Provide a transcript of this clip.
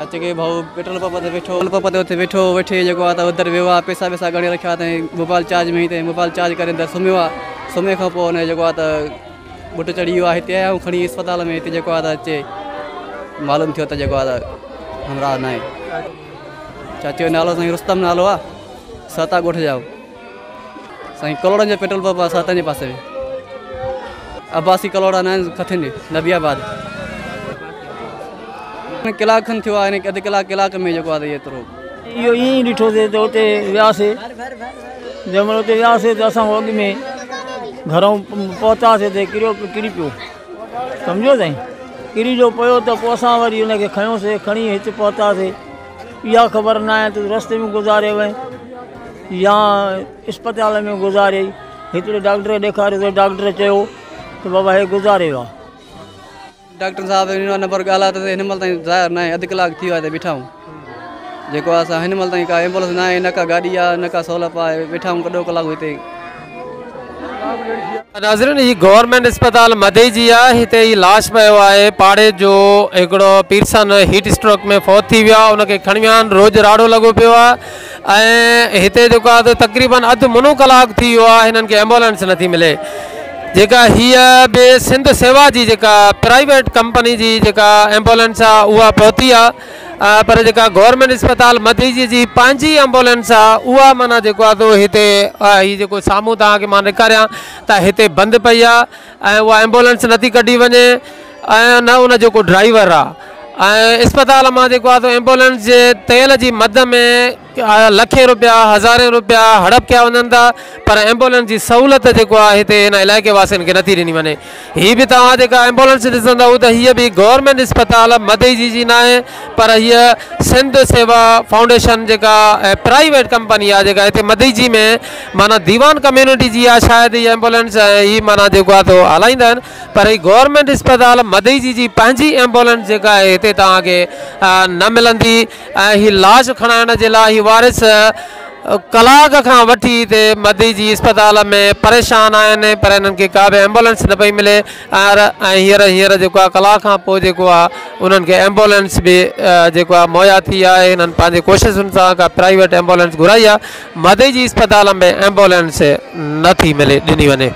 अचे के भाऊ पेट्रोल पंप ते वेठो उते वेठे जेको आहे त उधर वियो आहे पैसा वैसा गणे रखिया अथई मोबाइल चार्ज में ही मोबाइल चार्ज करे अंदरि सुम्हियो आहे सुम्हे खां पोइ हुन जेको आहे त बुट चढ़ी वियो आहे हिते आया खणी अस्पताल में हिते जेको आहे त अचे मालूम थियो त जेको आहे त हमरा न आहे चाची जो नालो साईं रुस्तम नालो आहे साता ॻोठ जा साईं कलोड़नि जो पेट्रोल पंप आहे सातनि जे पासे में अब्बासी कलोड़ा न कथिन नबियाबाद कलाक खनि थियो आहे अधु कलाक में जेको आहे एतिरो इहो ईअं ई ॾिठोसीं त उते वियासीं जंहिंमहिल उते वियासीं त असां अॻु में घरों पहुतासीं त किरी पियो सम्झो साईं किरी जो पियो त पोइ असां वरी हुनखे खयोंसीं खणी हिते पहुतासीं इहा ख़बर न आहे त रस्ते में गुज़ारे वई या अस्पताल में गुज़ारे हिकिड़े डॉक्टर ॾेखारियो त डॉक्टर चयो त बाबा हे गुज़ारे वियो आहे डॉक्टर साहब नंबर ॻाल्हाए त हिन महिल ताईं ज़ाहिर न आहे अधु कलाक थी वियो आहे त बीठा आहियूं जेको आहे असां हिन महिल ताईं का एम्बुलेंस न आहे न का गाॾी आहे न का सहूलियत आहे वेठा आहियूं कॾो कलाक हिते नाज़रीन ही गवर्नमेंट अस्पताल मदई जी आहे हिते ही लाश पियो आहे पाड़े जो हिकिड़ो पीरसन हीट स्ट्रोक में फौत थी वियो आहे उनखे खणी विया आहिनि रोज़ राड़ो लॻो पियो आहे ऐं हिते जेको आहे त तक़रीबन अधु मुनो कलाक थी वियो आहे हिननि खे एम्बुलेंस नथी मिले जेका हीअ बि सिंध सेवा जी जेका प्राइवेट कंपनी जी जेका एम्बुलेंस आहे उहा पहुती आहे पर जेका गवर्नमेंट अस्पताल मदई जी पंहिंजी एम्बुलेंस आहे उहा माना जेको आहे त हिते हीअ जेको साम्हूं तव्हांखे मां ॾेखारियां त हिते बंदि पई आहे ऐं उहा एम्बुलेंस नथी कढी वञे ऐं न उन जेको ड्राइवर आहे ऐं अस्पताल मां जेको आहे त एम्बुलेंस जे तेल जी मद में लखे रुपया हज़ारे रुपया हड़प कया वञनि था पर एम्बुलेंस जी सहूलियत जेको आहे हिते हिन इलाइक़े वासियुनि खे नथी ॾिनी वञे हीअ बि तव्हां जेका एम्बुलेंस ॾिसंदव त हीअ बि गवर्नमेंट अस्पताल मदई जी न आहे पर हीअ सिंध सेवा फाउंडेशन जेका प्राइवेट कंपनी आहे जेका हिते मदई जी में माना दीवान कम्यूनिटी जी आहे शायदि हीअ एम्बुलेंस हीअ माना जेको आहे त हलाईंदा आहिनि पर हीअ गवर्नमेंट अस्पताल मदई जी पंहिंजी एम्बुलेंस जेका आहे हिते तव्हांखे न मिलंदी ऐं हीअ लाश खणाइण जे लाइ वारिस कलाक खां वठी हिते मदई जी अस्पताल में परेशान आहिनि पर हिननि खे का बि एम्बुलेंस न पई मिले ऐं हींअर जेको आहे कलाक खां पोइ जेको आहे उन्हनि खे एम्बुलेंस बि जेको आहे मुहैया थी आहे हिननि पंहिंजी कोशिशुनि सां का प्राइवेट एम्बुलेंस घुराई आहे मदई जी अस्पताल में एम्बुलेंस नथी मिले ॾिनी वञे।